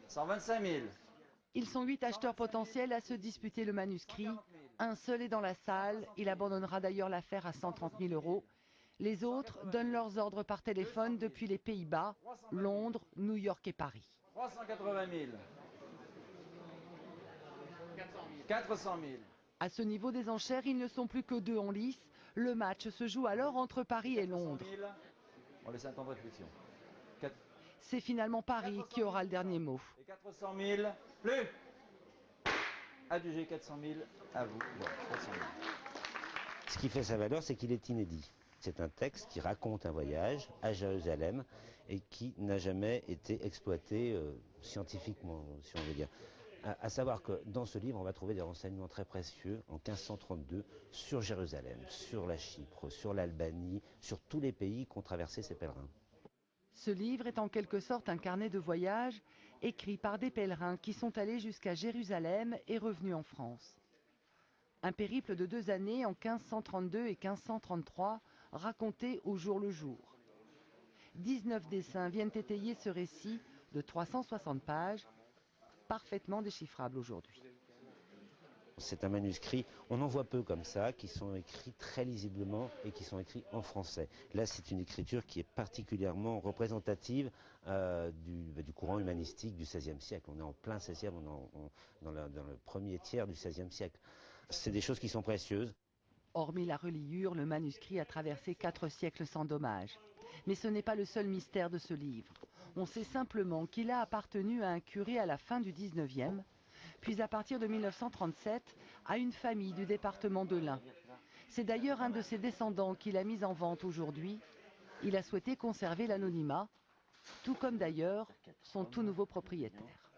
125 000. Ils sont 8 acheteurs potentiels à se disputer le manuscrit. Un seul est dans la salle. Il abandonnera d'ailleurs l'affaire à 130 000 euros. Les autres donnent leurs ordres par téléphone depuis les Pays-Bas, Londres, New York et Paris. 380 000. 400 000. À ce niveau des enchères, ils ne sont plus que 2 en lice. Le match se joue alors entre Paris et Londres. On laisse un temps de réflexion. C'est finalement Paris qui aura le dernier mot. Et 400 000, plus. Adjugé 400 000, à vous. Bon, 400 000. Ce qui fait sa valeur, c'est qu'il est inédit. C'est un texte qui raconte un voyage à Jérusalem et qui n'a jamais été exploité scientifiquement, si on veut dire. À savoir que dans ce livre, on va trouver des renseignements très précieux en 1532 sur Jérusalem, sur la Chypre, sur l'Albanie, sur tous les pays qu'ont traversé ces pèlerins. Ce livre est en quelque sorte un carnet de voyage écrit par des pèlerins qui sont allés jusqu'à Jérusalem et revenus en France. Un périple de 2 années en 1532 et 1533, raconté au jour le jour. 19 dessins viennent étayer ce récit de 360 pages, parfaitement déchiffrable aujourd'hui. C'est un manuscrit, on en voit peu comme ça, qui sont écrits très lisiblement et qui sont écrits en français. Là, c'est une écriture qui est particulièrement représentative du courant humanistique du XVIe siècle. On est en plein XVIe, dans le premier tiers du XVIe siècle. C'est des choses qui sont précieuses. Hormis la reliure, le manuscrit a traversé 4 siècles sans dommage. Mais ce n'est pas le seul mystère de ce livre. On sait simplement qu'il a appartenu à un curé à la fin du XIXe, puis à partir de 1937 à une famille du département de l'Ain. C'est d'ailleurs un de ses descendants qui l'a mis en vente aujourd'hui. Il a souhaité conserver l'anonymat, tout comme d'ailleurs son tout nouveau propriétaire.